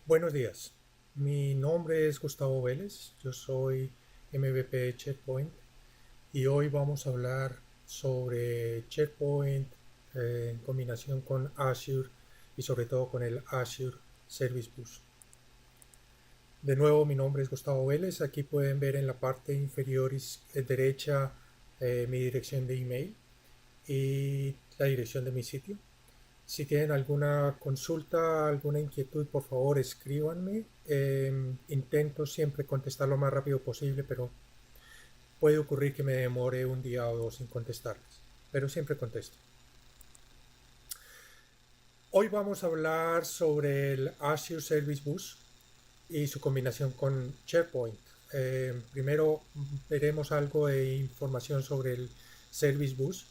Buenos días, mi nombre es Gustavo Vélez, yo soy MVP de Checkpoint y hoy vamos a hablar sobre Checkpoint en combinación con Azure y sobre todo con el Azure Service Bus. De nuevo, mi nombre es Gustavo Vélez, aquí pueden ver en la parte inferior derecha mi dirección de email y la dirección de mi sitio. Si tienen alguna consulta, alguna inquietud, por favor escríbanme. Intento siempre contestar lo más rápido posible, pero puede ocurrir que me demore un día o dos sin contestarles. Pero siempre contesto. Hoy vamos a hablar sobre el Azure Service Bus y su combinación con SharePoint. Primero veremos algo de información sobre el Service Bus,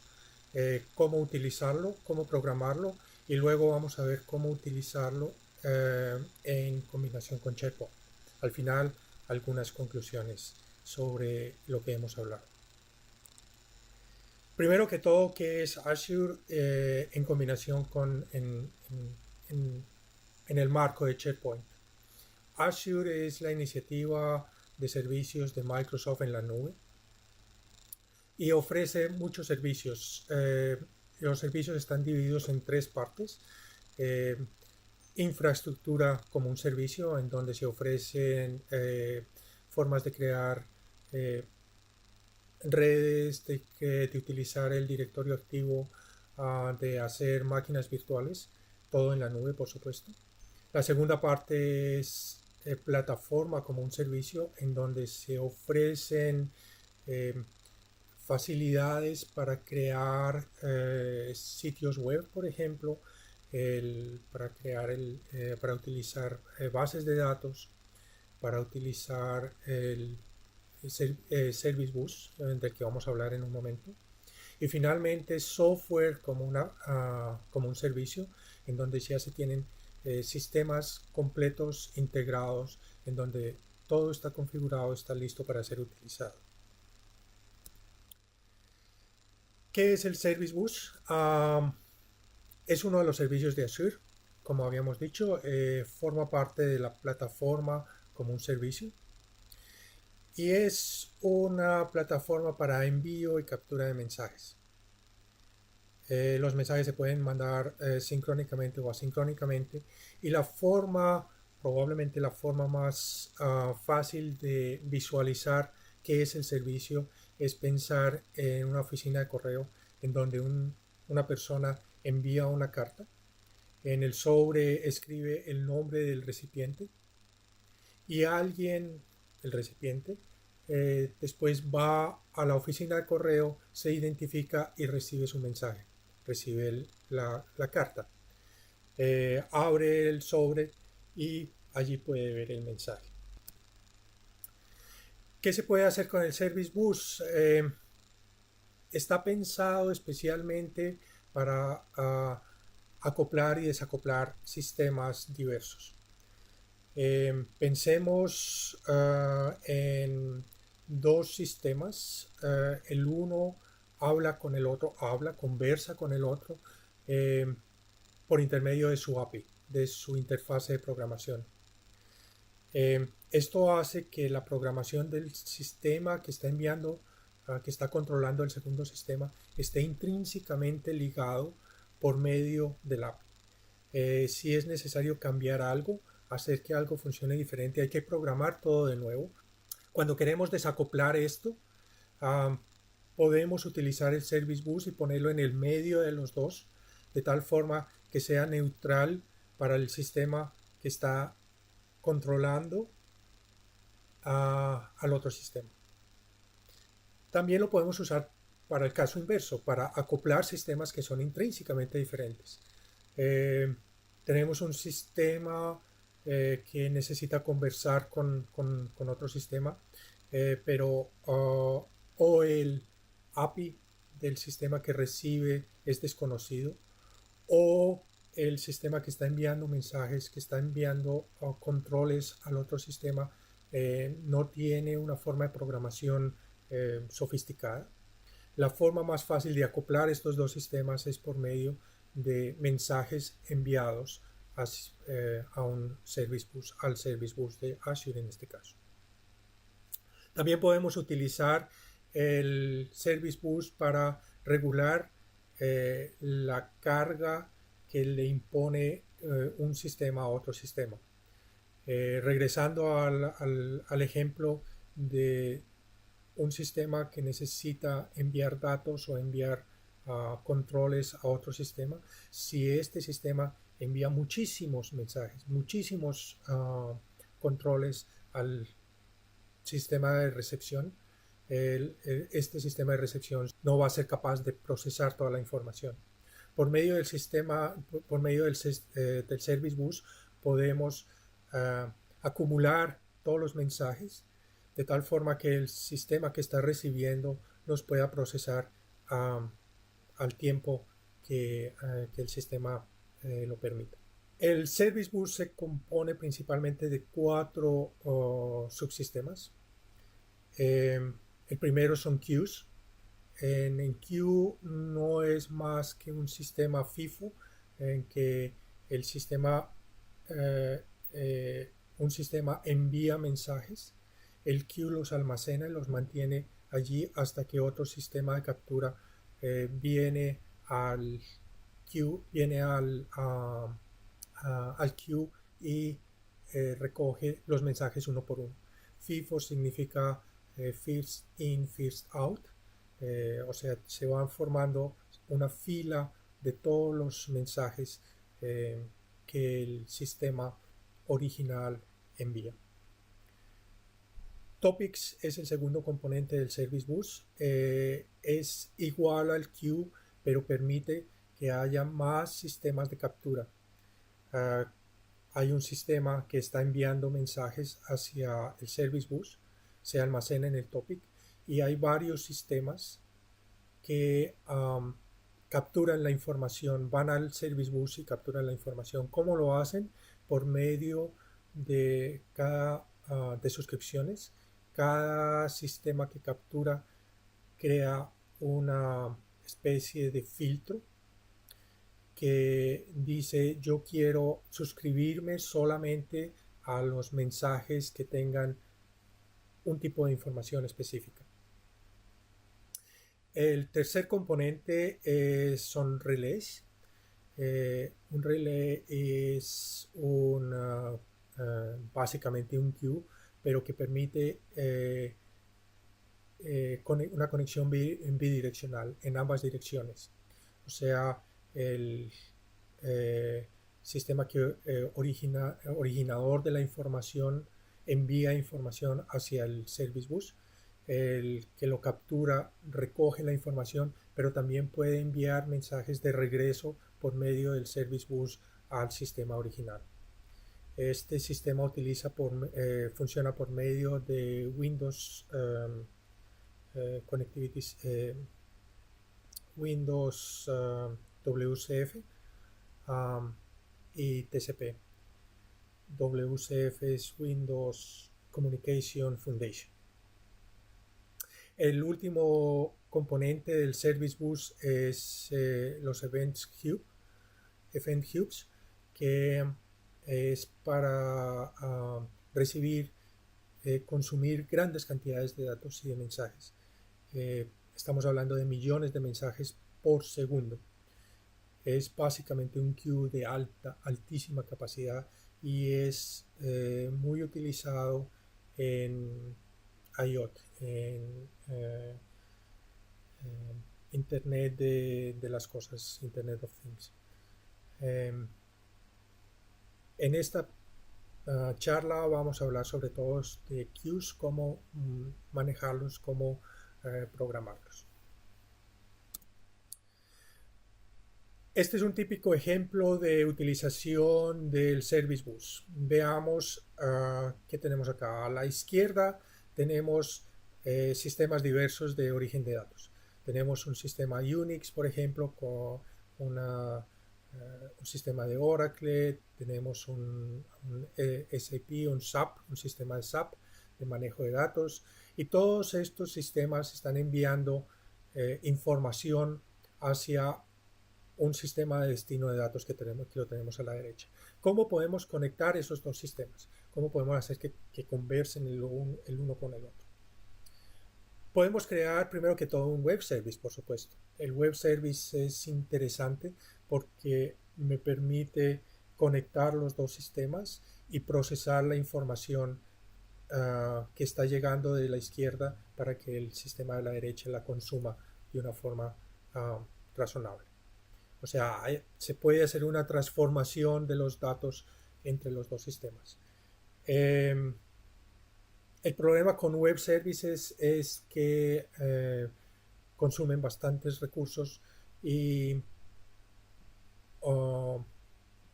cómo utilizarlo, cómo programarlo y luego vamos a ver cómo utilizarlo en combinación con SharePoint. Al final, algunas conclusiones sobre lo que hemos hablado. Primero que todo, ¿qué es Azure en combinación con en el marco de SharePoint? Azure es la iniciativa de servicios de Microsoft en la nube y ofrece muchos servicios. Los servicios están divididos en tres partes. Eh, Infraestructura como un servicio, en donde se ofrecen formas de crear redes, de utilizar el directorio activo, de hacer máquinas virtuales, todo en la nube, por supuesto. La segunda parte es plataforma como un servicio, en donde se ofrecen eh, facilidades para crear sitios web, por ejemplo, para utilizar bases de datos, para utilizar el Service Bus, del que vamos a hablar en un momento. Y finalmente software como un servicio, en donde ya se tienen sistemas completos integrados, en donde todo está configurado, está listo para ser utilizado. ¿Qué es el Service Bus? Es uno de los servicios de Azure, como habíamos dicho, forma parte de la plataforma como un servicio y es una plataforma para envío y captura de mensajes. Los mensajes se pueden mandar sincrónicamente o asincrónicamente y probablemente la forma más fácil de visualizar qué es el servicio es pensar en una oficina de correo en donde una persona envía una carta. En el sobre escribe el nombre del recipiente y alguien, el recipiente, después va a la oficina de correo, se identifica y recibe su mensaje, recibe la carta, abre el sobre y allí puede ver el mensaje. ¿Qué se puede hacer con el Service Bus? Está pensado especialmente para acoplar y desacoplar sistemas diversos. Pensemos en dos sistemas. El uno conversa con el otro por intermedio de su API, de su interfase de programación. Esto hace que la programación del sistema que está enviando, que está controlando el segundo sistema, esté intrínsecamente ligado por medio del API. Si es necesario cambiar algo, hacer que algo funcione diferente, hay que programar todo de nuevo. Cuando queremos desacoplar esto, podemos utilizar el Service Bus y ponerlo en el medio de los dos, de tal forma que sea neutral para el sistema que está controlando al otro sistema. También lo podemos usar para el caso inverso, para acoplar sistemas que son intrínsecamente diferentes. Tenemos un sistema que necesita conversar con otro sistema, pero o el API del sistema que recibe es desconocido, o el sistema que está enviando mensajes, que está enviando controles al otro sistema, no tiene una forma de programación sofisticada. La forma más fácil de acoplar estos dos sistemas es por medio de mensajes enviados a un Service Bus, al Service Bus de Azure en este caso. También podemos utilizar el Service Bus para regular la carga que le impone un sistema a otro sistema. Regresando al ejemplo de un sistema que necesita enviar datos o enviar controles a otro sistema, si este sistema envía muchísimos mensajes, muchísimos controles al sistema de recepción, este sistema de recepción no va a ser capaz de procesar toda la información. Por medio del sistema, por medio del Service Bus, podemos acumular todos los mensajes de tal forma que el sistema que está recibiendo los pueda procesar al tiempo que el sistema lo permita. El Service Bus se compone principalmente de 4 subsistemas. El primero son queues. En queue no es más que un sistema FIFO en que el sistema, un sistema envía mensajes, el queue los almacena y los mantiene allí hasta que otro sistema de captura viene al queue, al queue y recoge los mensajes uno por uno. FIFO significa first in, first out. O sea, se van formando una fila de todos los mensajes que el sistema original envía. Topics es el segundo componente del Service Bus. Es igual al queue, pero permite que haya más sistemas de captura. Hay un sistema que está enviando mensajes hacia el Service Bus, se almacena en el topic, y hay varios sistemas que capturan la información, van al Service Bus y capturan la información. ¿Cómo lo hacen? Por medio de de suscripciones. Cada sistema que captura crea una especie de filtro que dice: yo quiero suscribirme solamente a los mensajes que tengan un tipo de información específica. El tercer componente son relés. Un relé es básicamente un queue, pero que permite una conexión bidireccional en ambas direcciones. O sea, el sistema que originador de la información envía información hacia el Service Bus. El que lo captura recoge la información, pero también puede enviar mensajes de regreso por medio del Service Bus al sistema original. Este sistema funciona por medio de Windows Connectivity, Windows WCF y TCP. WCF es Windows Communication Foundation. El último componente del Service Bus es los Event Hubs, que es para recibir, consumir grandes cantidades de datos y de mensajes. Estamos hablando de millones de mensajes por segundo. Es básicamente un queue de altísima capacidad y es muy utilizado en IoT, en Internet de las cosas, Internet of Things. En esta charla vamos a hablar sobre todo de queues, cómo manejarlos, cómo programarlos. Este es un típico ejemplo de utilización del Service Bus. Veamos qué tenemos acá. A la izquierda tenemos sistemas diversos de origen de datos. Tenemos un sistema Unix, por ejemplo, con un sistema de Oracle. Tenemos un SAP, un SAP, un sistema de SAP de manejo de datos. Y todos estos sistemas están enviando información hacia un sistema de destino de datos que lo tenemos a la derecha. ¿Cómo podemos conectar esos dos sistemas? ¿Cómo podemos hacer que conversen el uno con el otro? Podemos crear primero que todo un web service, por supuesto. El web service es interesante porque me permite conectar los dos sistemas y procesar la información que está llegando de la izquierda para que el sistema de la derecha la consuma de una forma razonable. O sea, se puede hacer una transformación de los datos entre los dos sistemas. El problema con web services es que consumen bastantes recursos y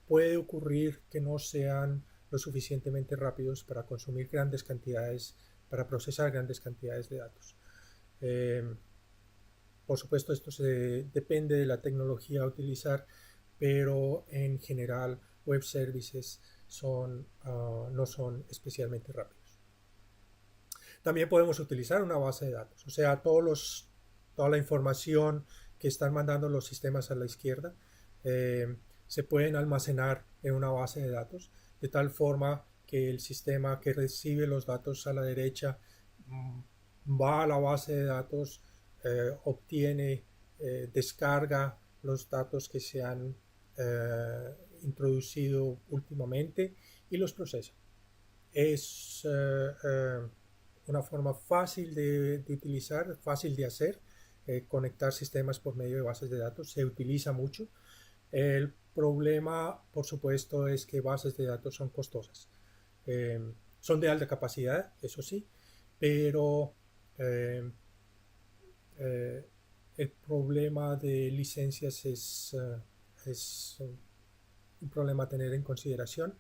puede ocurrir que no sean lo suficientemente rápidos para consumir grandes cantidades, para procesar grandes cantidades de datos. Por supuesto, esto depende de la tecnología a utilizar, pero en general web services no son especialmente rápidos. También podemos utilizar una base de datos, o sea, toda la información que están mandando los sistemas a la izquierda se pueden almacenar en una base de datos, de tal forma que el sistema que recibe los datos a la derecha va a la base de datos, obtiene, descarga los datos que se han introducido últimamente y los procesa. Es una forma fácil de utilizar, fácil de hacer, conectar sistemas por medio de bases de datos, se utiliza mucho. El problema, por supuesto, es que bases de datos son costosas. Son de alta capacidad, eso sí, pero el problema de licencias es un problema a tener en consideración.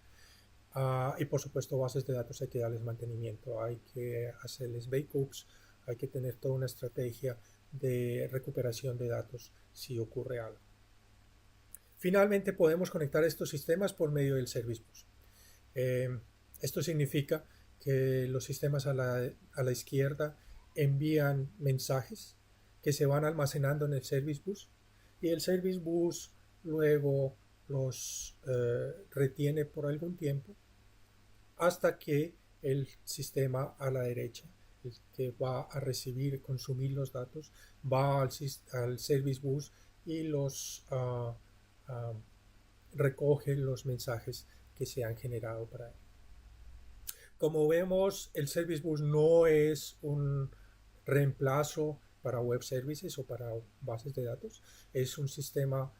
Y por supuesto bases de datos hay que darles mantenimiento, hay que hacerles backups, hay que tener toda una estrategia de recuperación de datos si ocurre algo. Finalmente podemos conectar estos sistemas por medio del Service Bus. Esto significa que los sistemas a la izquierda envían mensajes que se van almacenando en el Service Bus y el Service Bus luego los retiene por algún tiempo hasta que el sistema a la derecha, el que va a recibir, consumir los datos, va al Service Bus y recoge los mensajes que se han generado para él. Como vemos, el Service Bus no es un reemplazo para web services o para bases de datos. Es un sistema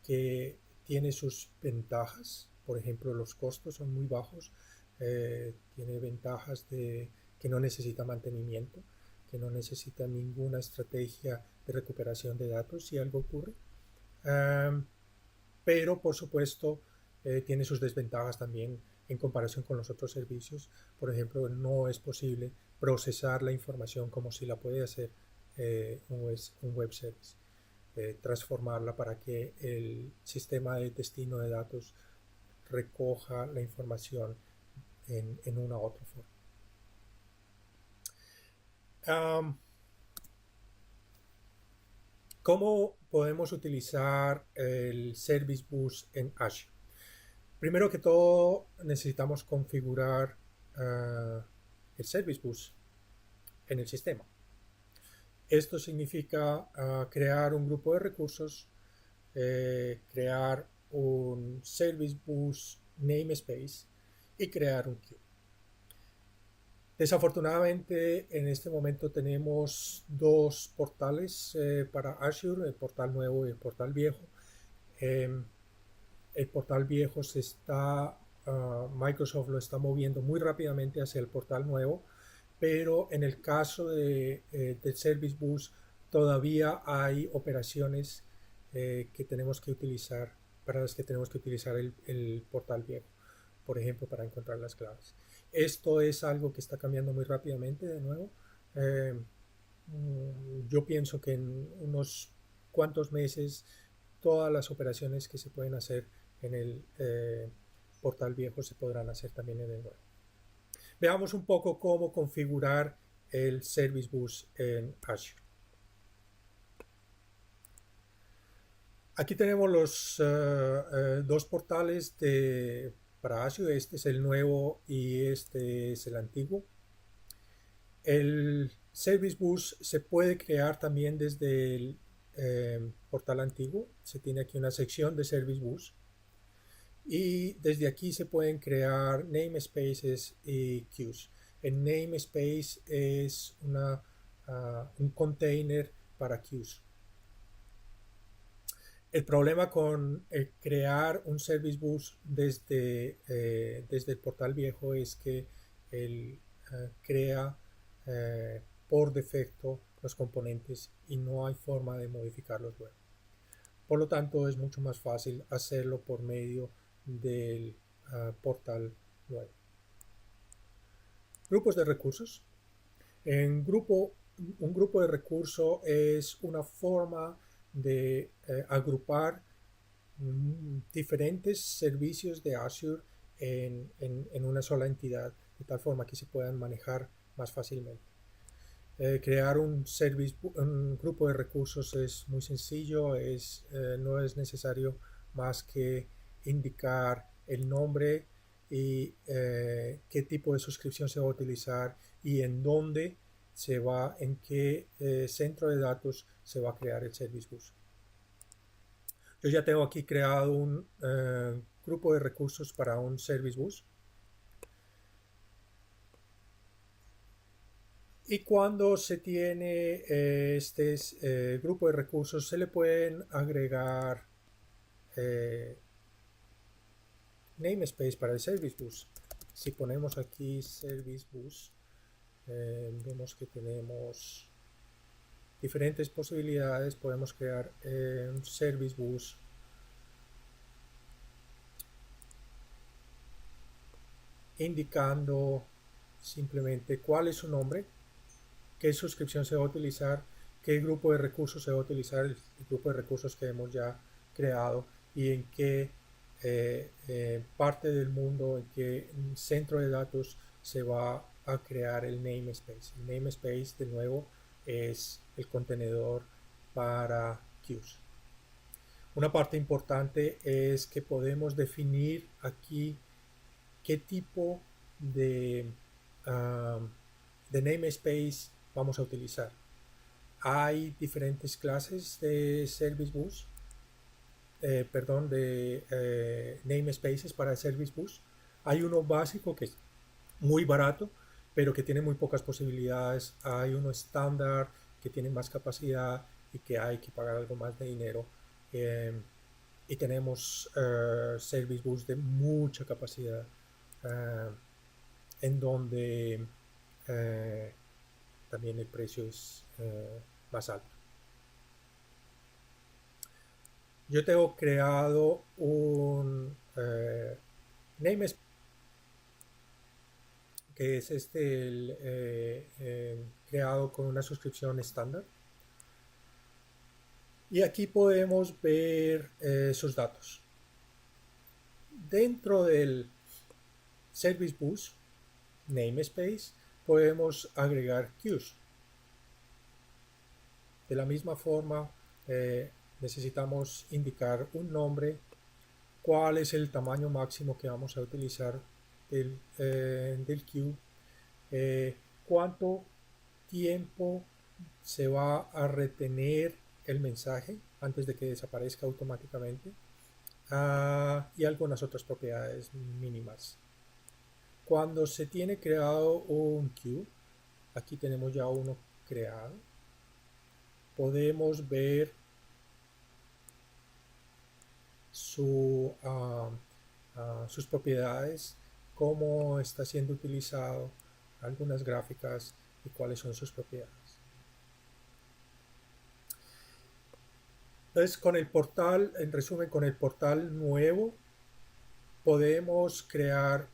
que tiene sus ventajas. Por ejemplo, los costos son muy bajos. Tiene ventajas de que no necesita mantenimiento, que no necesita ninguna estrategia de recuperación de datos si algo ocurre. Pero por supuesto tiene sus desventajas también en comparación con los otros servicios. Por ejemplo, no es posible procesar la información como si la puede hacer un web service. Transformarla para que el sistema de destino de datos recoja la información en una u otra forma. ¿Cómo podemos utilizar el Service Bus en Azure? Primero que todo necesitamos configurar el Service Bus en el sistema. Esto significa crear un grupo de recursos, crear un Service Bus namespace y crear un queue. Desafortunadamente en este momento tenemos dos portales para Azure, el portal nuevo y el portal viejo. El portal viejo Microsoft lo está moviendo muy rápidamente hacia el portal nuevo, pero en el caso del Service Bus todavía hay operaciones que tenemos que utilizar, para las que tenemos que utilizar el portal viejo, por ejemplo, para encontrar las claves. Esto es algo que está cambiando muy rápidamente de nuevo. Yo pienso que en unos cuantos meses todas las operaciones que se pueden hacer en el portal viejo se podrán hacer también en el nuevo. Veamos un poco cómo configurar el Service Bus en Azure. Aquí tenemos los dos portales para Azure. Este es el nuevo y este es el antiguo. El Service Bus se puede crear también desde el portal antiguo. Se tiene aquí una sección de Service Bus. Y desde aquí se pueden crear namespaces y queues. El namespace es un container para queues. El problema con crear un service bus desde el portal viejo es que él crea por defecto los componentes y no hay forma de modificarlos luego. Por lo tanto, es mucho más fácil hacerlo por medio del portal nuevo. Grupos de recursos. Un grupo de recursos es una forma de agrupar diferentes servicios de Azure en una sola entidad, de tal forma que se puedan manejar más fácilmente. Crear un grupo de recursos es muy sencillo, no es necesario más que indicar el nombre y qué tipo de suscripción se va a utilizar y en dónde en qué centro de datos se va a crear el Service Bus. Yo ya tengo aquí creado un grupo de recursos para un Service Bus. Y cuando se tiene este grupo de recursos, se le pueden agregar namespace para el Service Bus. Si ponemos aquí Service Bus, vemos que tenemos diferentes posibilidades. Podemos crear un Service Bus indicando simplemente cuál es su nombre, qué suscripción se va a utilizar, qué grupo de recursos se va a utilizar, el grupo de recursos que hemos ya creado y en qué parte del mundo, en qué centro de datos se va a crear el namespace. El namespace, de nuevo, es el contenedor para queues. Una parte importante es que podemos definir aquí qué tipo de namespace vamos a utilizar. Hay diferentes clases de Service Bus, de namespaces para el Service Bus. Hay uno básico que es muy barato, pero que tiene muy pocas posibilidades. Hay uno estándar que tiene más capacidad y que hay que pagar algo más de dinero. Y tenemos Service Bus de mucha capacidad, en donde también el precio es más alto. Yo tengo creado un namespace que es creado con una suscripción estándar. Y aquí podemos ver sus datos. Dentro del Service Bus namespace podemos agregar queues. De la misma forma, necesitamos indicar un nombre, cuál es el tamaño máximo que vamos a utilizar del queue, cuánto tiempo se va a retener el mensaje antes de que desaparezca automáticamente, y algunas otras propiedades mínimas. Cuando se tiene creado un queue, aquí tenemos ya uno creado, podemos ver sus propiedades, cómo está siendo utilizado, algunas gráficas y cuáles son sus propiedades. Entonces, con el portal, en resumen, con el portal nuevo, podemos crear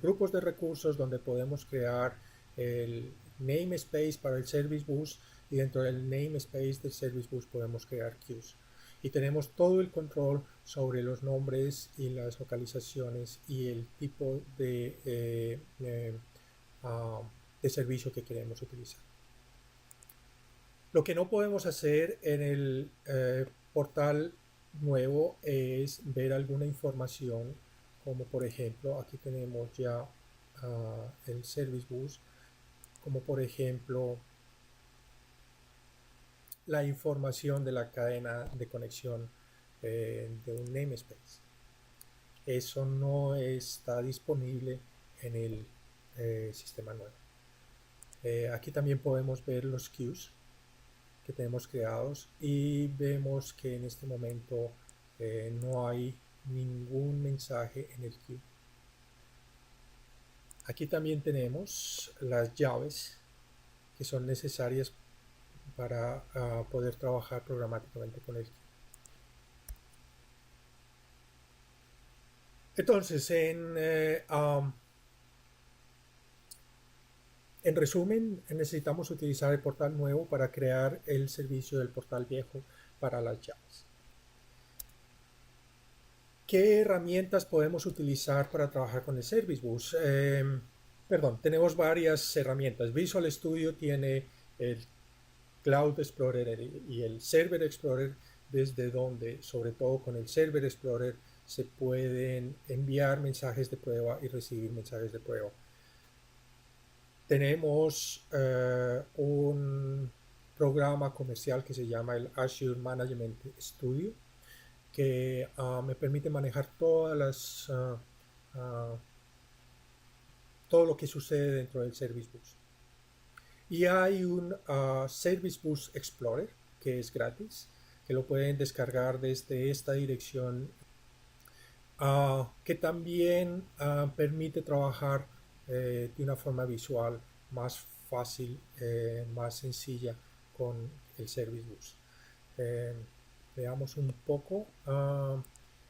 grupos de recursos donde podemos crear el namespace para el Service Bus y dentro del namespace del Service Bus podemos crear queues. Y tenemos todo el control sobre los nombres y las localizaciones y el tipo de servicio que queremos utilizar. Lo que no podemos hacer en el portal nuevo es ver alguna información, como por ejemplo, aquí tenemos ya el Service Bus, como por ejemplo la información de la cadena de conexión de un namespace. Eso no está disponible en el sistema nuevo. Aquí también podemos ver los queues que tenemos creados y vemos que en este momento no hay ningún mensaje en el queue. Aquí también tenemos las llaves que son necesarias para poder trabajar programáticamente con el queue. Entonces, en resumen, necesitamos utilizar el portal nuevo para crear el servicio del portal viejo para las llaves. ¿Qué herramientas podemos utilizar para trabajar con el Service Bus? Tenemos varias herramientas. Visual Studio tiene el Cloud Explorer y el Server Explorer, desde donde, sobre todo con el Server Explorer, se pueden enviar mensajes de prueba y recibir mensajes de prueba. Tenemos un programa comercial que se llama el Azure Management Studio, que me permite manejar todas las todo lo que sucede dentro del Service Bus. Y hay un Service Bus Explorer que es gratis, que lo pueden descargar desde esta dirección, que también permite trabajar de una forma visual más fácil, más sencilla con el Service Bus. Veamos un poco.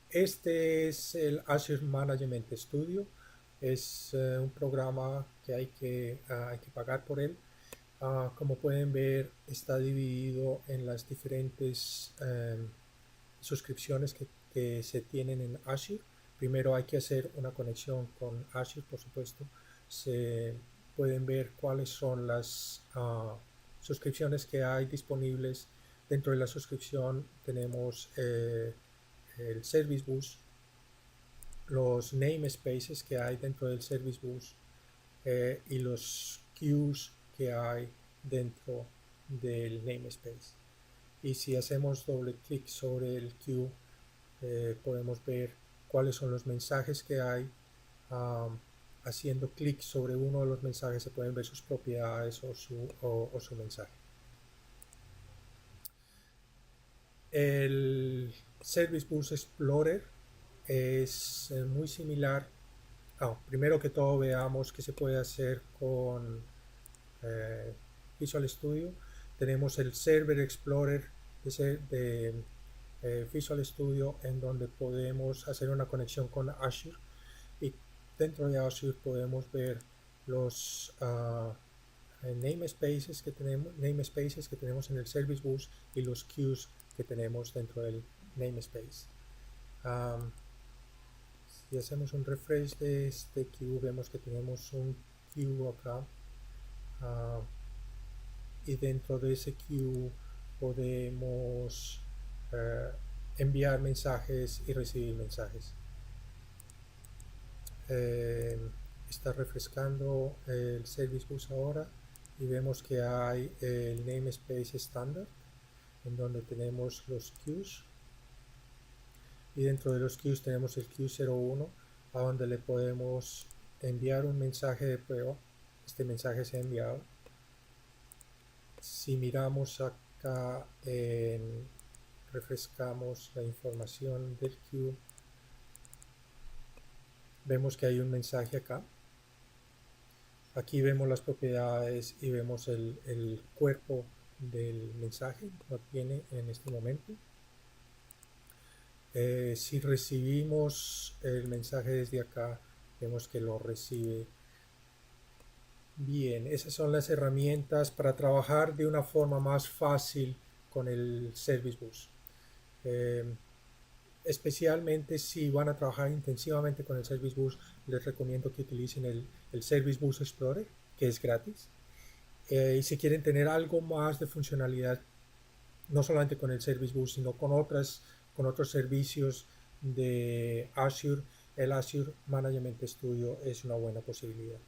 Este es el Azure Management Studio. Es un programa que hay que pagar por él. Como pueden ver, está dividido en las diferentes suscripciones que se tienen en Azure. Primero hay que hacer una conexión con Azure, por supuesto. Se pueden ver cuáles son las suscripciones que hay disponibles. Dentro de la suscripción tenemos el Service Bus, los namespaces que hay dentro del Service Bus y los queues que hay dentro del namespace. Y si hacemos doble clic sobre el queue, podemos ver cuáles son los mensajes que hay. Haciendo clic sobre uno de los mensajes se pueden ver sus propiedades o su mensaje. El Service Bus Explorer es muy similar. Primero que todo, veamos qué se puede hacer con Visual Studio. Tenemos el Server Explorer de Visual Studio, en donde podemos hacer una conexión con Azure, y dentro de Azure podemos ver los namespaces que tenemos en el Service Bus y los queues que tenemos dentro del namespace. Si hacemos un refresh de este queue, vemos que tenemos un queue acá, y dentro de ese queue podemos enviar mensajes y recibir mensajes. Está refrescando el Service Bus ahora y vemos que hay el namespace estándar, en donde tenemos los queues, y dentro de los queues tenemos el queue 01, a donde le podemos enviar un mensaje de prueba. Este mensaje se ha enviado. Si miramos acá, refrescamos la información del queue, vemos que hay un mensaje acá. Aquí vemos las propiedades y vemos el cuerpo del mensaje, lo tiene en este momento. Si recibimos el mensaje desde acá, vemos que lo recibe bien. Esas son las herramientas para trabajar de una forma más fácil con el Service Bus. Especialmente si van a trabajar intensivamente con el Service Bus, les recomiendo que utilicen el Service Bus Explorer, que es gratis. Y si quieren tener algo más de funcionalidad no solamente con el Service Bus, sino con otros servicios de Azure. El Azure Management Studio es una buena posibilidad.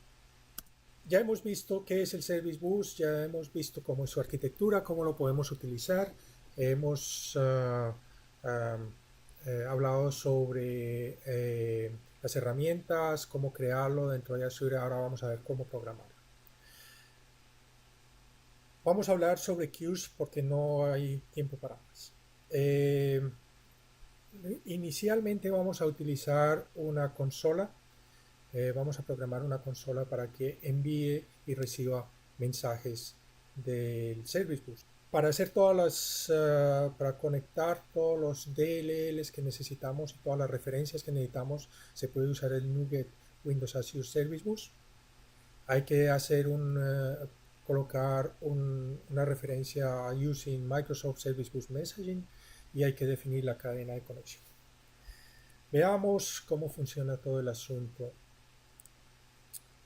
Ya hemos visto qué es el Service Bus, ya hemos visto cómo es su arquitectura, cómo lo podemos utilizar. Hemos hablado sobre las herramientas, cómo crearlo dentro de Azure. Ahora vamos a ver cómo programar. Vamos a hablar sobre queues porque no hay tiempo para más. Inicialmente vamos a utilizar una consola. Vamos a programar una consola para que envíe y reciba mensajes del Service Bus. Para hacer para conectar todos los DLLs que necesitamos y todas las referencias que necesitamos, se puede usar el NuGet Windows Azure Service Bus. Hay que colocar una referencia a using Microsoft Service Bus Messaging y hay que definir la cadena de conexión. Veamos cómo funciona todo el asunto.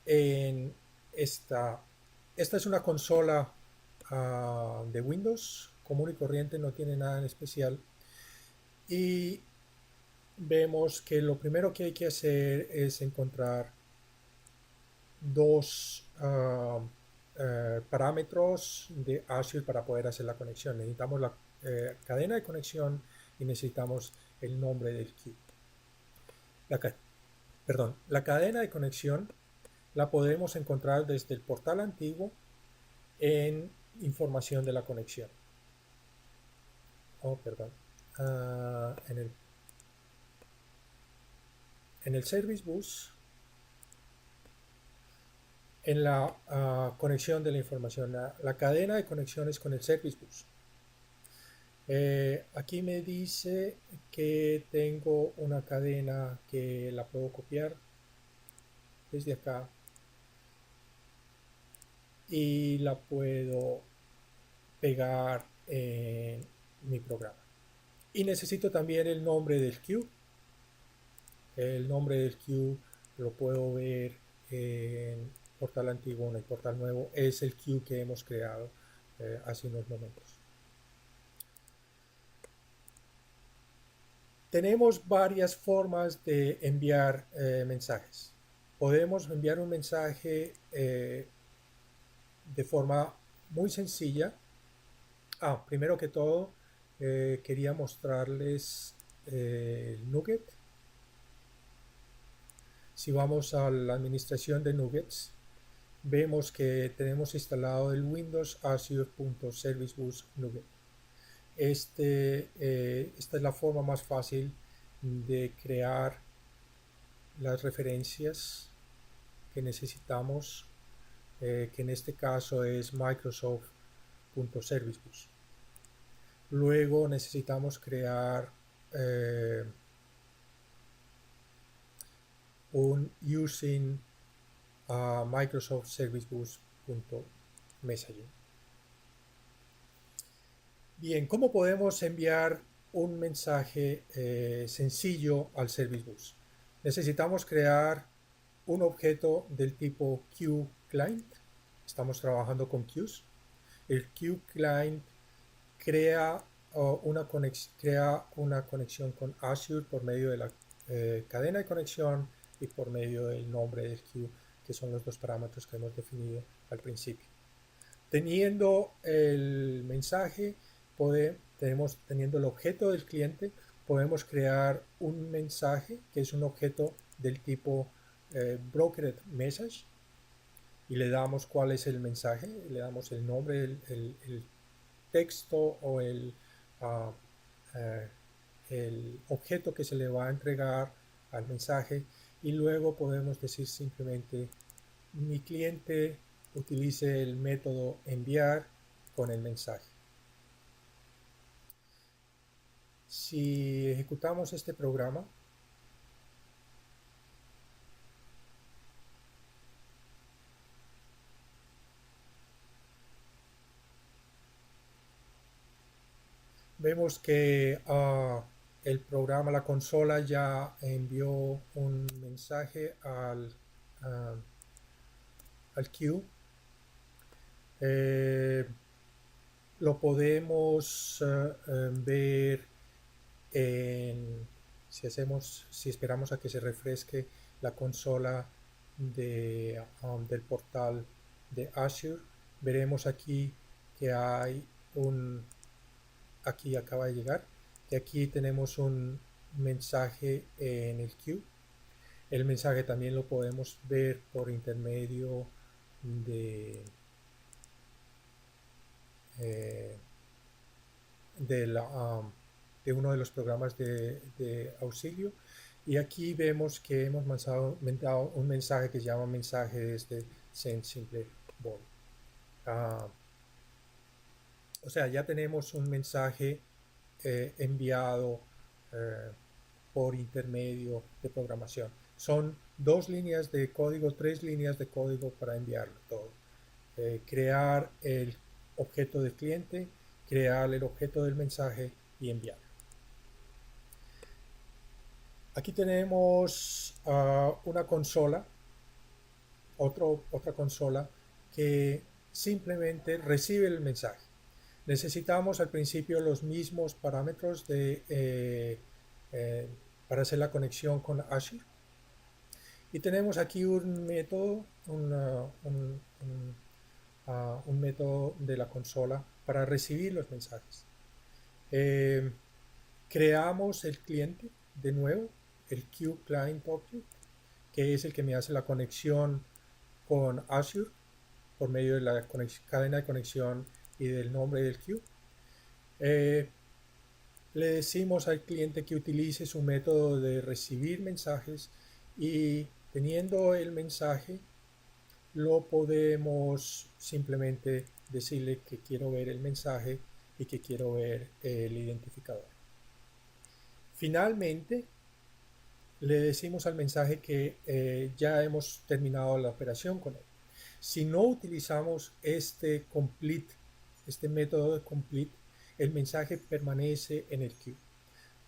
Esta es una consola de Windows común y corriente, no tiene nada en especial. Y vemos que lo primero que hay que hacer es encontrar dos parámetros de Azure para poder hacer la conexión. Necesitamos la cadena de conexión y necesitamos el nombre del queue. La cadena de conexión la podemos encontrar desde el portal antiguo en información de la conexión. En el Service Bus, en la conexión de la información, la cadena de conexiones con el Service Bus. Aquí me dice que tengo una cadena que la puedo copiar desde acá y la puedo pegar en mi programa. Y necesito también el nombre del queue. El nombre del queue lo puedo ver en portal antiguo, en el portal nuevo. Es el queue que hemos creado hace unos momentos. Tenemos varias formas de enviar mensajes. Podemos enviar un mensaje de forma muy sencilla. Primero que todo, quería mostrarles el NuGet. Si vamos a la administración de NuGets, vemos que tenemos instalado el Windows Azure.ServiceBus NuGet. Esta es la forma más fácil de crear las referencias que necesitamos, que en este caso es Microsoft.ServiceBus. Luego necesitamos crear un using Microsoft Service Bus.messaging. Bien, ¿cómo podemos enviar un mensaje sencillo al Service Bus? Necesitamos crear un objeto del tipo QClient. Estamos trabajando con queues. El QClient crea una conexión con Azure por medio de la cadena de conexión y por medio del nombre del queue, que son los dos parámetros que hemos definido al principio. Teniendo el mensaje, teniendo el objeto del cliente, podemos crear un mensaje que es un objeto del tipo brokered message y le damos cuál es el mensaje, le damos el nombre, el texto o el objeto que se le va a entregar al mensaje, y luego podemos decir simplemente mi cliente utilice el método enviar con el mensaje. Si ejecutamos este programa, vemos que el programa, la consola ya envió un mensaje al queue. lo podemos ver si esperamos a que se refresque la consola del portal de Azure. Veremos aquí que hay aquí acaba de llegar, que aquí tenemos un mensaje en el queue. El mensaje también lo podemos ver por intermedio de, eh, de uno de los programas de auxilio. Y aquí vemos que hemos mandado un mensaje que se llama mensaje desde Send Simple Body. O sea, ya tenemos un mensaje enviado eh, por intermedio de programación. Son 2 líneas de código, 3 líneas de código para enviarlo todo. Crear el objeto del cliente, crear el objeto del mensaje y enviarlo. Aquí tenemos una consola, otra consola que simplemente recibe el mensaje. Necesitamos al principio los mismos parámetros para hacer la conexión con Azure. Y tenemos aquí un método, un método de la consola para recibir los mensajes. Creamos el cliente de nuevo, el QClient que es el que me hace la conexión con Azure por medio de la cadena de conexión y del nombre del queue. Le decimos al cliente que utilice su método de recibir mensajes y teniendo el mensaje lo podemos simplemente decirle que quiero ver el mensaje y que quiero ver el identificador. Finalmente le decimos al mensaje que ya hemos terminado la operación con él. Si no utilizamos este método de complete, el mensaje permanece en el queue.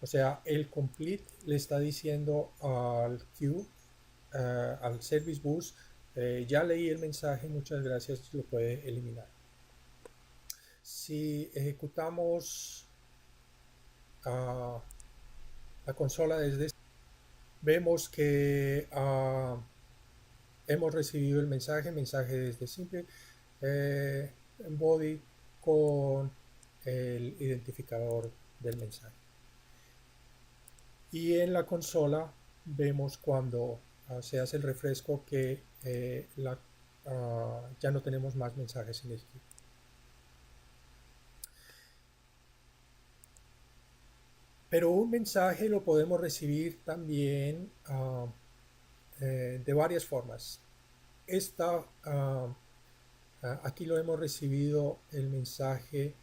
O sea, el complete le está diciendo al queue, al service bus, ya leí el mensaje, muchas gracias, lo puede eliminar. Si ejecutamos la consola desde vemos que hemos recibido el mensaje desde simple body con el identificador del mensaje. Y en la consola vemos cuando se hace el refresco que ya no tenemos más mensajes en el queue. Pero un mensaje lo podemos recibir también de varias formas. Aquí lo hemos recibido el mensaje,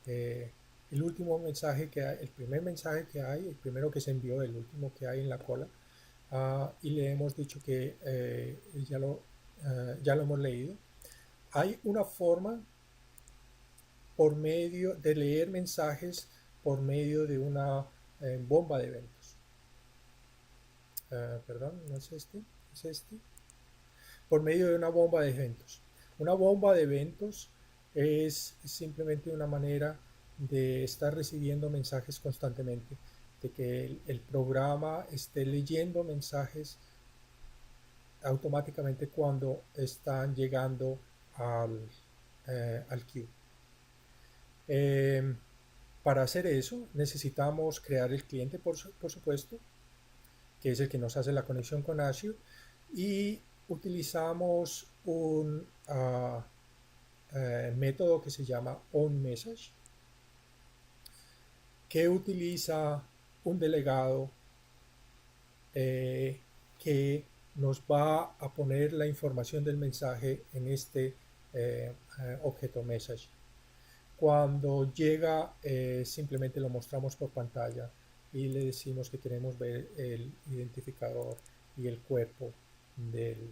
el último mensaje que hay, el primer mensaje que hay, el primero que se envió, el último que hay en la cola, y le hemos dicho que ya lo hemos leído. Hay una forma por medio de leer mensajes por medio de una bomba de eventos. Perdón, no es este, es este. Por medio de una bomba de eventos. Una bomba de eventos es simplemente una manera de estar recibiendo mensajes constantemente, de que el programa esté leyendo mensajes automáticamente cuando están llegando al queue. Para hacer eso necesitamos crear el cliente, por supuesto, que es el que nos hace la conexión con Azure, y utilizamos un método que se llama onMessage, que utiliza un delegado que nos va a poner la información del mensaje en este objeto message. Cuando llega, simplemente lo mostramos por pantalla y le decimos que queremos ver el identificador y el cuerpo del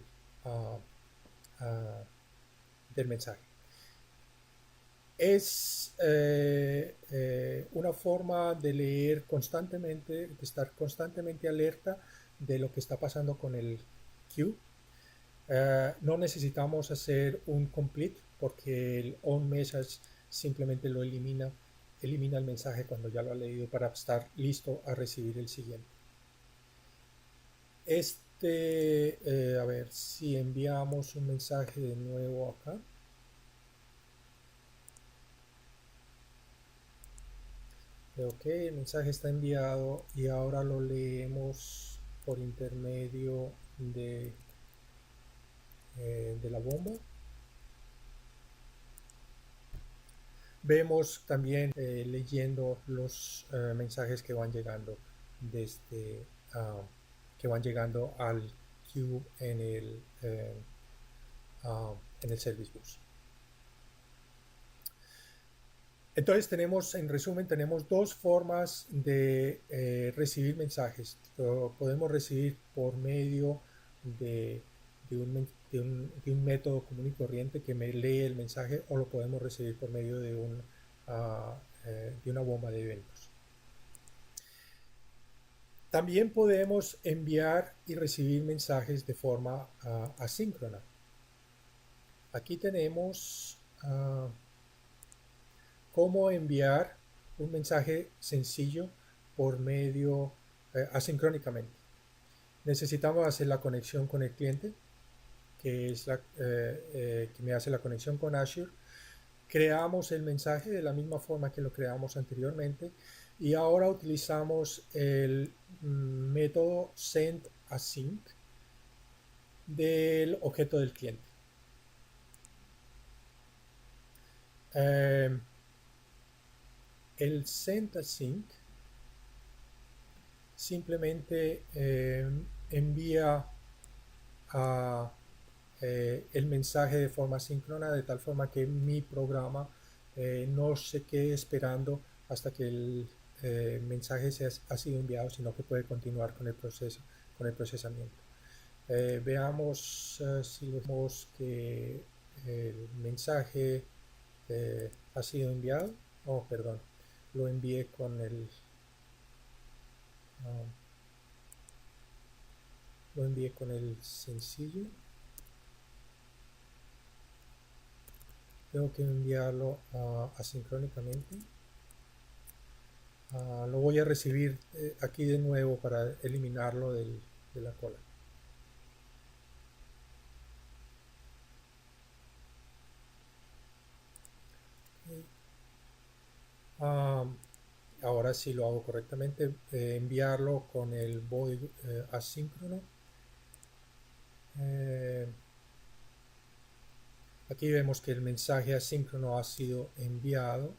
mensaje. Es una forma de leer constantemente, de estar constantemente alerta de lo que está pasando con el queue. No necesitamos hacer un complete porque el onMessage simplemente lo elimina el mensaje cuando ya lo ha leído para estar listo a recibir el siguiente. A ver si enviamos un mensaje de nuevo acá. Ok, el mensaje está enviado y ahora lo leemos por intermedio de la bomba. Vemos también leyendo los mensajes que van llegando desde que van llegando al queue en el service bus. Entonces tenemos, en resumen, tenemos dos formas de recibir mensajes. Lo podemos recibir por medio de un método común y corriente que me lee el mensaje, o lo podemos recibir por medio de una bomba de eventos. También podemos enviar y recibir mensajes de forma asíncrona. Aquí tenemos cómo enviar un mensaje sencillo por medio asincrónicamente. Necesitamos hacer la conexión con el cliente, que me hace la conexión con Azure. Creamos el mensaje de la misma forma que lo creamos anteriormente y ahora utilizamos el método sendAsync del objeto del cliente. El sendAsync simplemente envía el mensaje de forma síncrona, de tal forma que mi programa no se quede esperando hasta que el mensaje ha sido enviado, sino que puede continuar con el proceso, con el procesamiento. Veamos si vemos que el mensaje ha sido enviado. Oh, perdón, lo envié con el lo envié con el sencillo. Tengo que enviarlo asincrónicamente. Lo voy a recibir aquí de nuevo para eliminarlo de la cola. Ahora sí lo hago correctamente. Enviarlo con el body asíncrono. Aquí vemos que el mensaje asíncrono ha sido enviado,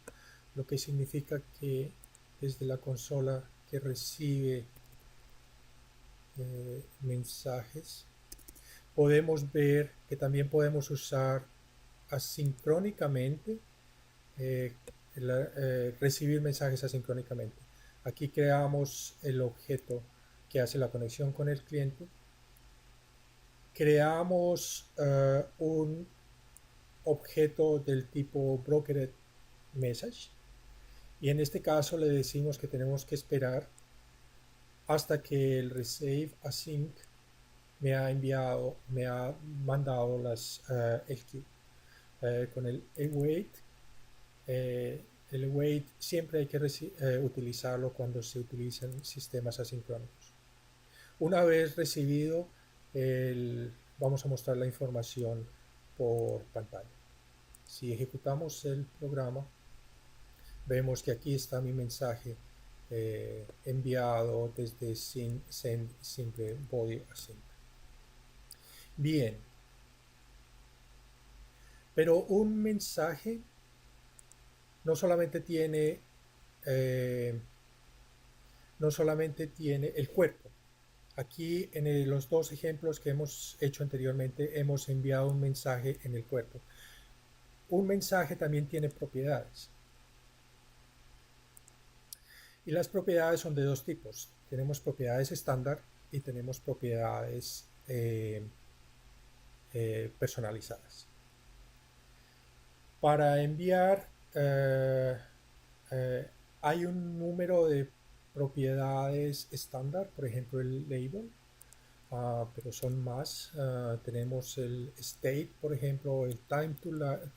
lo que significa que desde la consola que recibe mensajes, podemos ver que también podemos usar asincrónicamente, recibir mensajes asincrónicamente. Aquí creamos el objeto que hace la conexión con el cliente. Creamos un objeto del tipo brokered message y en este caso le decimos que tenemos que esperar hasta que el receive async me ha mandado el queue. Con el await, el await siempre hay que utilizarlo cuando se utilizan sistemas asincrónicos. Una vez recibido, vamos a mostrar la información por pantalla. Si ejecutamos el programa, vemos que aquí está mi mensaje enviado desde send simple body async. Bien, pero un mensaje no solamente tiene el cuerpo. Aquí en los dos ejemplos que hemos hecho anteriormente hemos enviado un mensaje en el cuerpo. Un mensaje también tiene propiedades. Y las propiedades son de dos tipos. Tenemos propiedades estándar y tenemos propiedades personalizadas. Para enviar hay un número de propiedades estándar, por ejemplo el label, pero son más. Tenemos el state, por ejemplo, el time to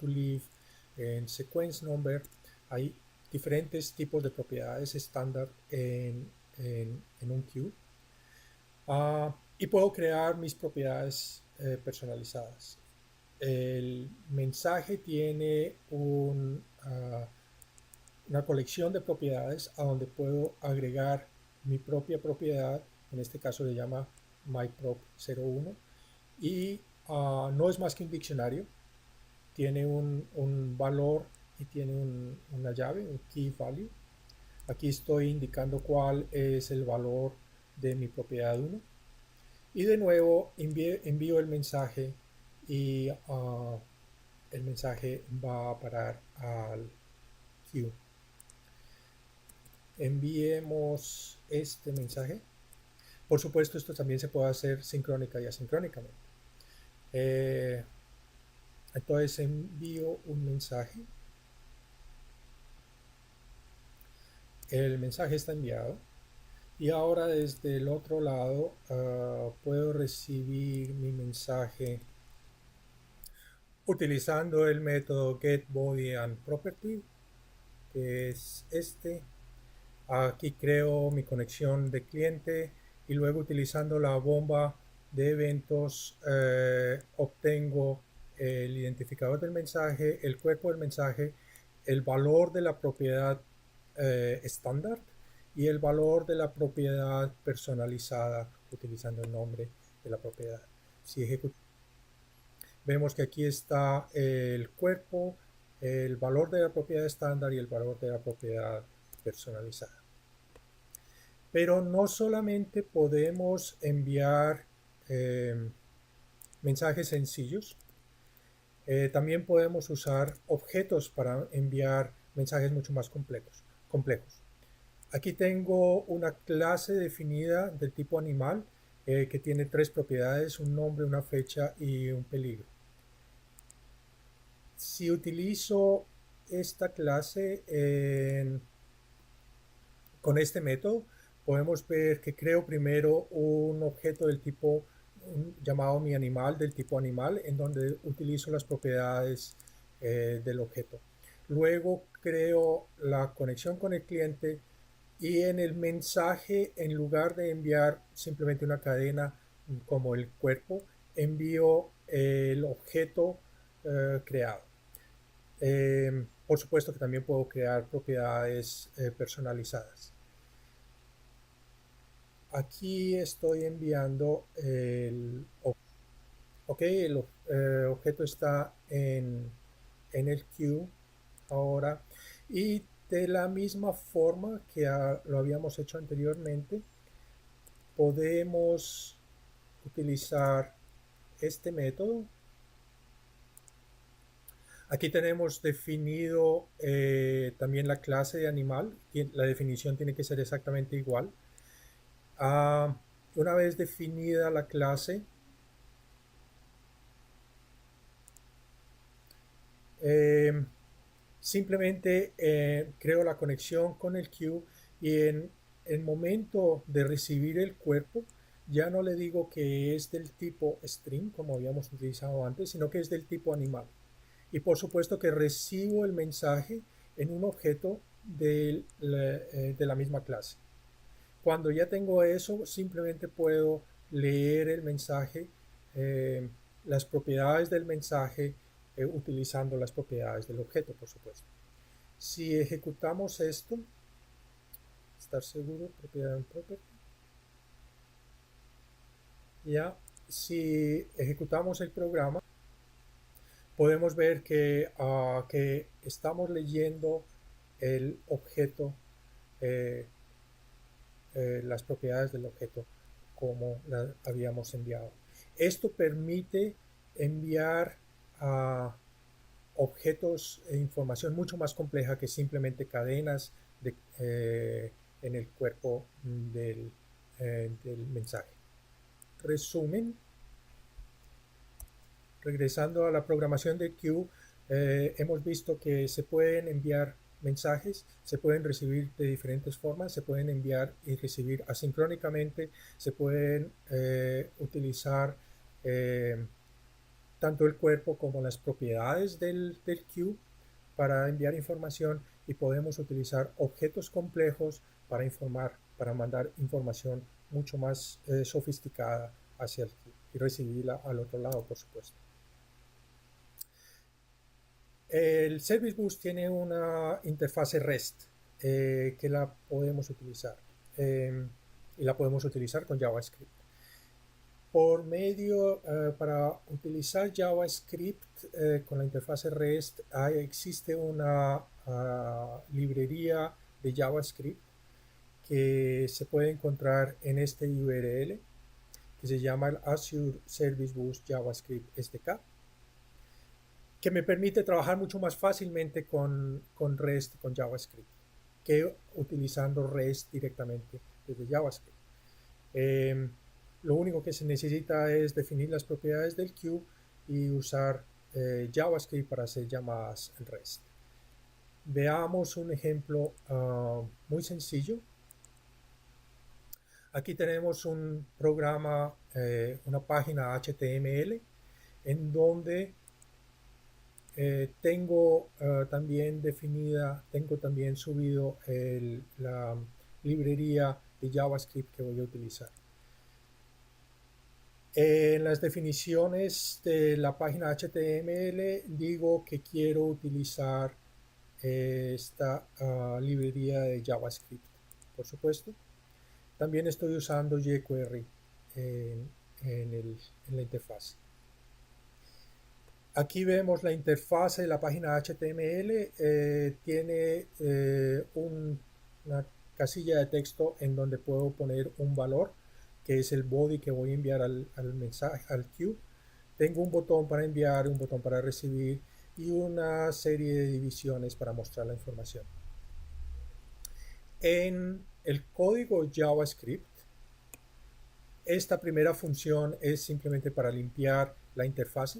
leave, en sequence number. Hay diferentes tipos de propiedades estándar en un queue. Y puedo crear mis propiedades personalizadas. El mensaje tiene una colección de propiedades a donde puedo agregar mi propia propiedad. En este caso se llama myprop01 y no es más que un diccionario. Tiene un valor y tiene una llave, un key value. Aquí estoy indicando cuál es el valor de mi propiedad 1 y de nuevo envío el mensaje y el mensaje va a parar al queue. Enviemos este mensaje. Por supuesto, esto también se puede hacer sincrónica y asincrónicamente. Entonces envío un mensaje. El mensaje está enviado. Y ahora desde el otro lado puedo recibir mi mensaje utilizando el método getBodyAndProperty, que es este. Aquí creo mi conexión de cliente y luego utilizando la bomba de eventos obtengo el identificador del mensaje, el cuerpo del mensaje, el valor de la propiedad estándar y el valor de la propiedad personalizada utilizando el nombre de la propiedad. Si vemos que aquí está el cuerpo, el valor de la propiedad estándar y el valor de la propiedad personalizada. Pero no solamente podemos enviar mensajes sencillos, también podemos usar objetos para enviar mensajes mucho más complejos. Aquí tengo una clase definida del tipo animal que tiene 3 propiedades, un nombre, una fecha y un peligro. Si utilizo esta clase con este método, podemos ver que creo primero un objeto del tipo llamado mi animal, del tipo animal, en donde utilizo las propiedades del objeto. Luego creo la conexión con el cliente y en el mensaje, en lugar de enviar simplemente una cadena como el cuerpo, envío el objeto creado. Por supuesto que también puedo crear propiedades personalizadas. Aquí estoy enviando el objeto está en el queue ahora y de la misma forma que lo habíamos hecho anteriormente podemos utilizar este método. Aquí tenemos definido también la clase de animal. La definición tiene que ser exactamente igual. Una vez definida la clase, simplemente creo la conexión con el queue y en el momento de recibir el cuerpo ya no le digo que es del tipo string como habíamos utilizado antes, sino que es del tipo animal. Y por supuesto que recibo el mensaje en un objeto de la misma clase. Cuando ya tengo eso, simplemente puedo leer el mensaje, las propiedades del mensaje, utilizando las propiedades del objeto, por supuesto. Si ejecutamos esto, estar seguro, propiedad en property, ya, si ejecutamos el programa, podemos ver que estamos leyendo el objeto, eh, las propiedades del objeto como la habíamos enviado. Esto permite enviar a objetos e información mucho más compleja que simplemente cadenas en el cuerpo del mensaje. Resumen, regresando a la programación de queue, hemos visto que se pueden enviar mensajes, se pueden recibir de diferentes formas, se pueden enviar y recibir asincrónicamente, se pueden utilizar tanto el cuerpo como las propiedades del queue para enviar información y podemos utilizar objetos complejos para mandar información mucho más sofisticada hacia el queue y recibirla al otro lado, por supuesto. El Service Bus tiene una interfase REST que la podemos utilizar y la podemos utilizar con JavaScript. Para utilizar JavaScript con la interfase REST existe una librería de JavaScript que se puede encontrar en este URL que se llama el Azure Service Bus JavaScript SDK, que me permite trabajar mucho más fácilmente con REST, con JavaScript, que utilizando REST directamente desde JavaScript. Lo único que se necesita es definir las propiedades del queue y usar JavaScript para hacer llamadas en REST. Veamos un ejemplo muy sencillo. Aquí tenemos un programa, una página HTML, en donde tengo también subido la librería de JavaScript que voy a utilizar. En las definiciones de la página HTML digo que quiero utilizar esta librería de JavaScript, por supuesto. También estoy usando jQuery en la interfaz. Aquí vemos la interfaz de la página HTML. Tiene una casilla de texto en donde puedo poner un valor, que es el body que voy a enviar al mensaje, al queue. Tengo un botón para enviar, un botón para recibir y una serie de divisiones para mostrar la información. En el código JavaScript, esta primera función es simplemente para limpiar la interfaz.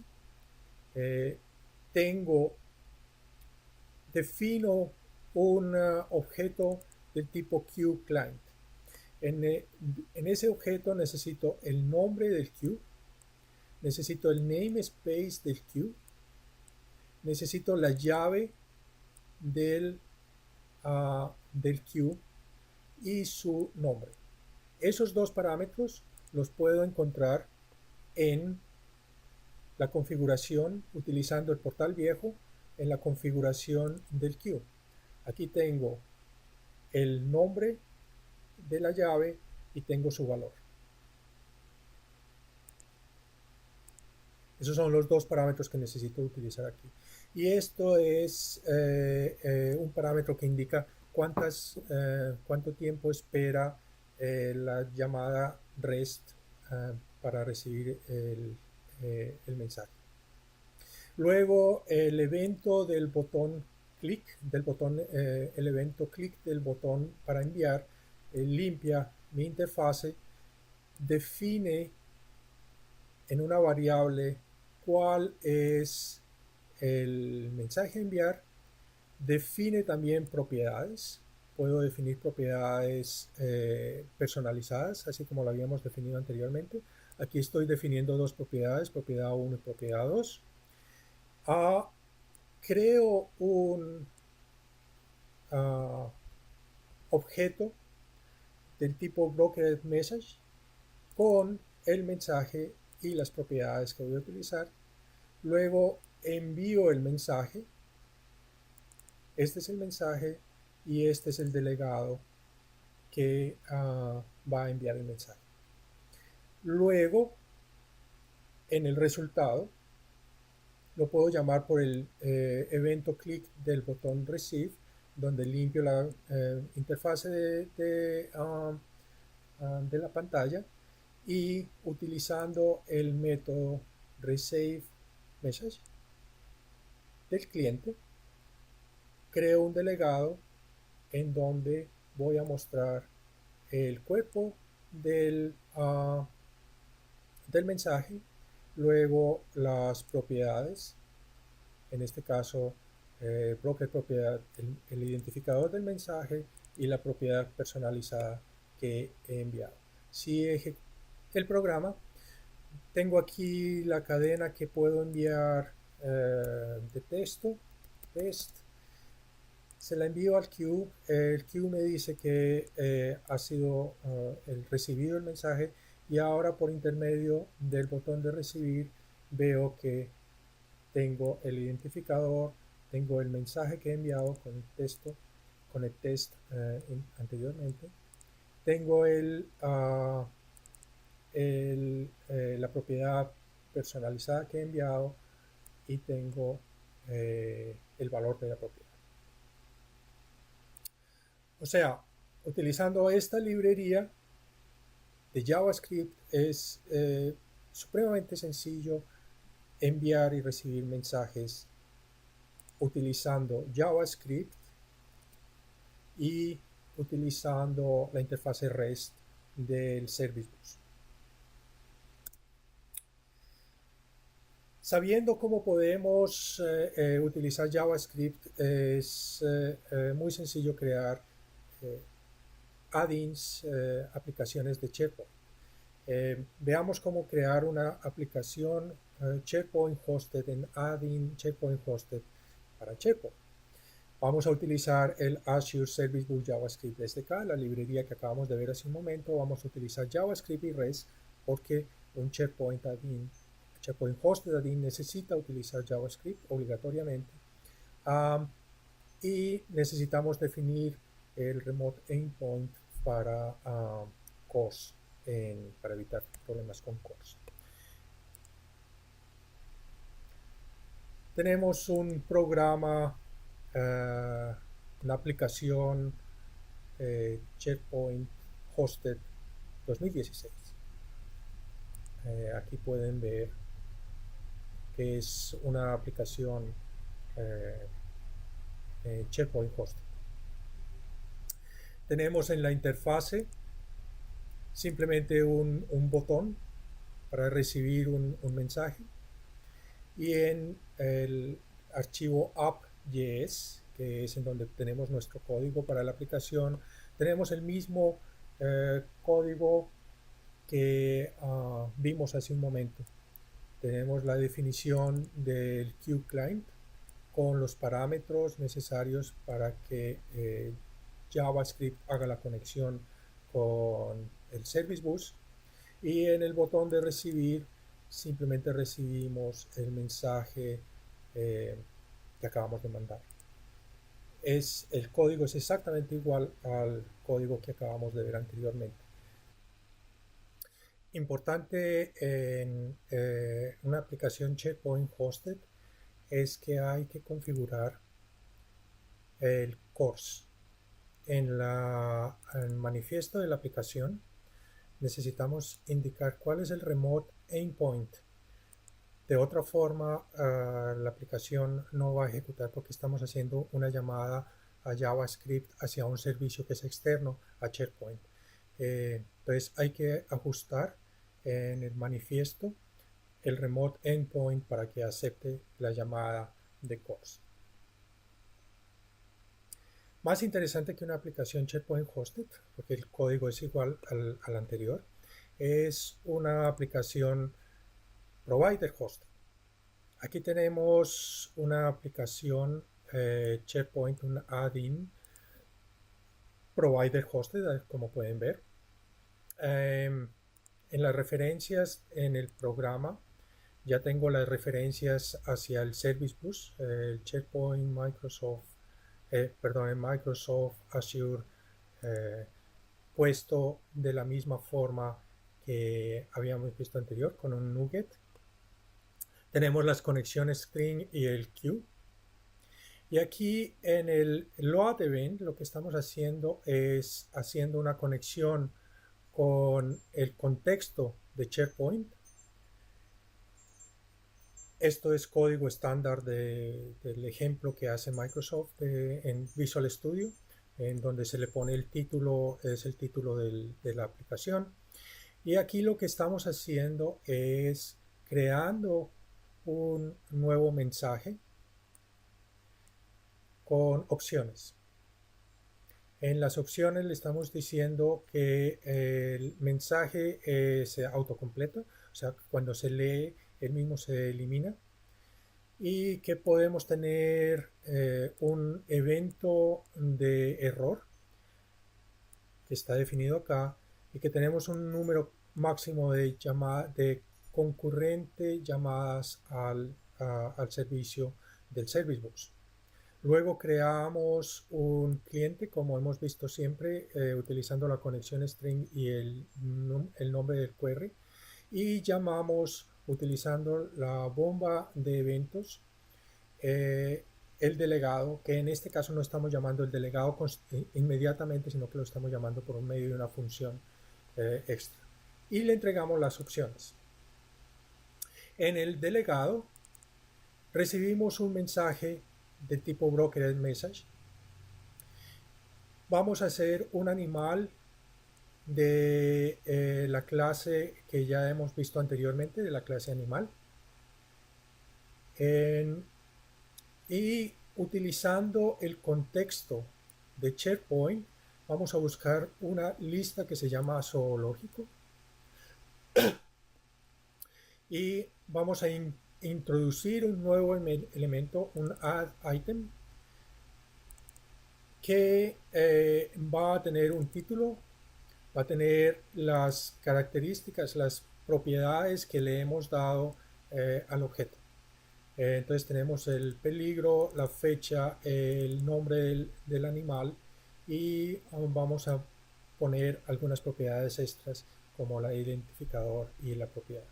Defino un objeto del tipo queueClient. En ese objeto necesito el nombre del queue, necesito el namespace del queue, necesito la llave del queue y su nombre. Esos dos parámetros los puedo encontrar en la configuración utilizando el portal viejo en la configuración del queue. Aquí tengo el nombre de la llave y tengo su valor. Esos son los dos parámetros que necesito utilizar aquí. Y esto es un parámetro que indica cuánto tiempo espera la llamada REST para recibir el mensaje. Luego el evento del botón clic, el evento clic del botón para enviar limpia mi interfase, define en una variable cuál es el mensaje a enviar, define también propiedades. Puedo definir propiedades personalizadas, así como lo habíamos definido anteriormente. Aquí estoy definiendo dos propiedades, propiedad 1 y propiedad 2. Creo un objeto del tipo brokered message con el mensaje y las propiedades que voy a utilizar. Luego envío el mensaje. Este es el mensaje y este es el delegado que va a enviar el mensaje. Luego, en el resultado, lo puedo llamar por el evento clic del botón receive, donde limpio la interfase de la pantalla, y utilizando el método receive message del cliente, creo un delegado en donde voy a mostrar el cuerpo del mensaje, luego las propiedades, en este caso broker propiedad, el identificador del mensaje y la propiedad personalizada que he enviado. Si ejecuto el programa, tengo aquí la cadena que puedo enviar de texto, test, se la envío al queue, el queue me dice que ha sido recibido el mensaje y ahora por intermedio del botón de recibir veo que tengo el identificador, tengo el mensaje que he enviado con el texto, con el test anteriormente, tengo la propiedad personalizada que he enviado y tengo el valor de la propiedad. O sea, utilizando esta librería de JavaScript es supremamente sencillo enviar y recibir mensajes utilizando JavaScript y utilizando la interfase REST del Service Bus. Sabiendo cómo podemos utilizar JavaScript, es muy sencillo crear add-ins, aplicaciones de SharePoint. Veamos cómo crear una aplicación SharePoint hosted en add-in SharePoint hosted para SharePoint. Vamos a utilizar el Azure Service Bus JavaScript SDK, la librería que acabamos de ver hace un momento. Vamos a utilizar JavaScript y REST porque un SharePoint hosted add-in necesita utilizar JavaScript obligatoriamente. Y necesitamos definir el remote endpoint para CORS, para evitar problemas con CORS. Tenemos un programa, una aplicación SharePoint Hosted 2016. Aquí pueden ver que es una aplicación SharePoint Hosted. Tenemos en la interfase simplemente un botón para recibir un mensaje y en el archivo app.js, que es en donde tenemos nuestro código para la aplicación, tenemos el mismo código que vimos hace un momento. Tenemos la definición del QClient con los parámetros necesarios para que JavaScript haga la conexión con el Service Bus, y en el botón de recibir simplemente recibimos el mensaje que acabamos de mandar. El código es exactamente igual al código que acabamos de ver anteriormente. Importante en una aplicación SharePoint Hosted es que hay que configurar el CORS. En el manifiesto de la aplicación necesitamos indicar cuál es el remote endpoint. De otra forma, la aplicación no va a ejecutar porque estamos haciendo una llamada a JavaScript hacia un servicio que es externo a SharePoint. Entonces hay que ajustar en el manifiesto el remote endpoint para que acepte la llamada de CORS. Más interesante que una aplicación SharePoint Hosted, porque el código es igual al anterior, es una aplicación Provider Hosted. Aquí tenemos una aplicación SharePoint, un add-in Provider Hosted, como pueden ver. En las referencias en el programa ya tengo las referencias hacia el Service Bus, el SharePoint Microsoft Azure, puesto de la misma forma que habíamos visto anterior con un NuGet. Tenemos las conexiones string y el queue. Y aquí en el load event lo que estamos haciendo es haciendo una conexión con el contexto de SharePoint. Esto es código estándar del ejemplo que hace Microsoft en Visual Studio, en donde se le pone el título, es el título de la aplicación. Y aquí lo que estamos haciendo es creando un nuevo mensaje con opciones. En las opciones le estamos diciendo que el mensaje se autocompleta, o sea, cuando se lee, el mismo se elimina. y que podemos tener un evento de error que está definido acá y que tenemos un número máximo de concurrente llamadas al servicio del Service Bus. Luego creamos un cliente, como hemos visto siempre, utilizando la conexión string y el nombre del query, y llamamos, utilizando la bomba de eventos, el delegado, que en este caso no estamos llamando el delegado inmediatamente, sino que lo estamos llamando por un medio de una función extra. Y le entregamos las opciones. En el delegado recibimos un mensaje de tipo brokered message. Vamos a hacer un animal de la clase que ya hemos visto anteriormente, de la clase animal. Y utilizando el contexto de SharePoint, vamos a buscar una lista que se llama zoológico y vamos a introducir un nuevo elemento, un add item, que va a tener un título, va a tener las características, las propiedades que le hemos dado al objeto. Entonces tenemos el peligro, la fecha, el nombre del animal y vamos a poner algunas propiedades extras como el identificador y la propiedad.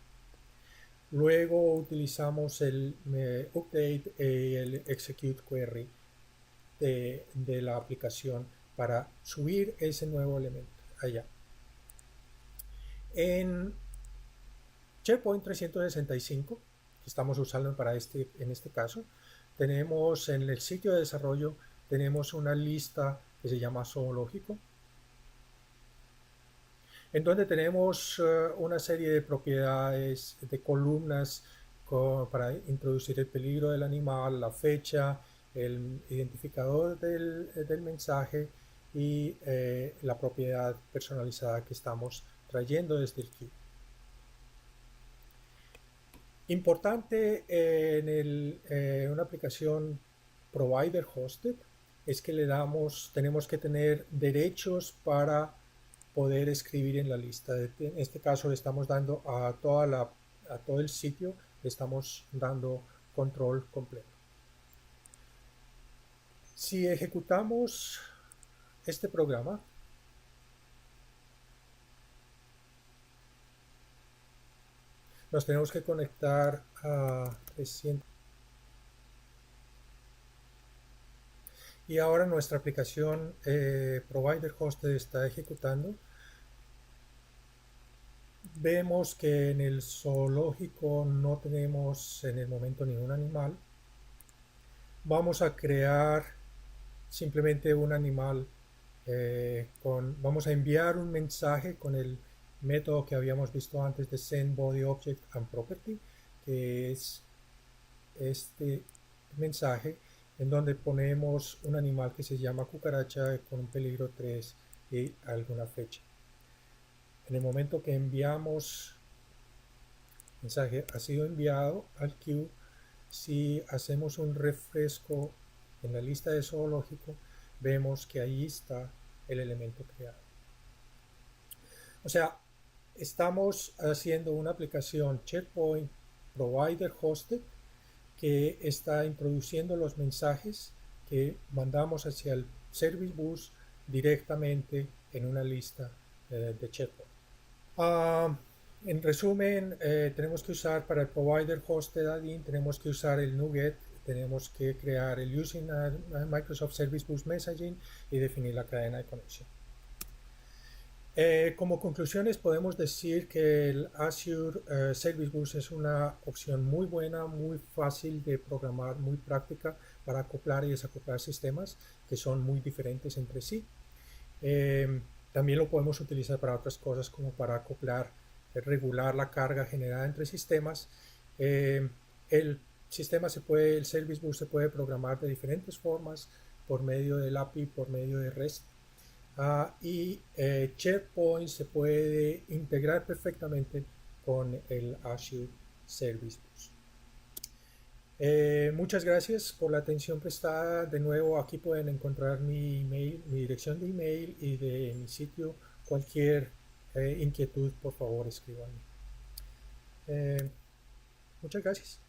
Luego utilizamos el update y el execute query de la aplicación para subir ese nuevo elemento allá. En SharePoint 365, que estamos usando en este caso, tenemos en el sitio de desarrollo, tenemos una lista que se llama zoológico, en donde tenemos una serie de propiedades, de columnas para introducir el peligro del animal, la fecha, el identificador del mensaje y la propiedad personalizada que estamos trayendo desde el queue. Importante en una aplicación provider hosted es que tenemos que tener derechos para poder escribir en la lista. En este caso le estamos dando a todo el sitio, le estamos dando control completo. Si ejecutamos este programa, nos tenemos que conectar a 300. Y ahora nuestra aplicación provider hosted está ejecutando. Vemos que en el zoológico no tenemos en el momento ningún animal. Vamos a crear simplemente un animal vamos a enviar un mensaje con el método que habíamos visto antes de send body object and property, que es este mensaje en donde ponemos un animal que se llama cucaracha con un peligro 3 y alguna fecha. En el momento que enviamos el mensaje ha sido enviado al queue, si hacemos un refresco en la lista de zoológico, vemos que ahí está el elemento creado. O sea, estamos haciendo una aplicación SharePoint Provider Hosted que está introduciendo los mensajes que mandamos hacia el Service Bus directamente en una lista de SharePoint. En resumen, tenemos que usar para el Provider Hosted Add-in, tenemos que usar el NuGet, tenemos que crear el Using Microsoft Service Bus Messaging y definir la cadena de conexión. Como conclusiones podemos decir que el Azure Service Bus es una opción muy buena, muy fácil de programar, muy práctica para acoplar y desacoplar sistemas que son muy diferentes entre sí. También lo podemos utilizar para otras cosas como para acoplar, regular la carga generada entre sistemas. El Service Bus se puede programar de diferentes formas por medio del API, por medio de REST. Y SharePoint se puede integrar perfectamente con el Azure Service Bus. Muchas gracias por la atención prestada. De nuevo, aquí pueden encontrar mi email, mi dirección de email y de mi sitio. Cualquier inquietud, por favor, escríbanme. Eh, Muchas gracias.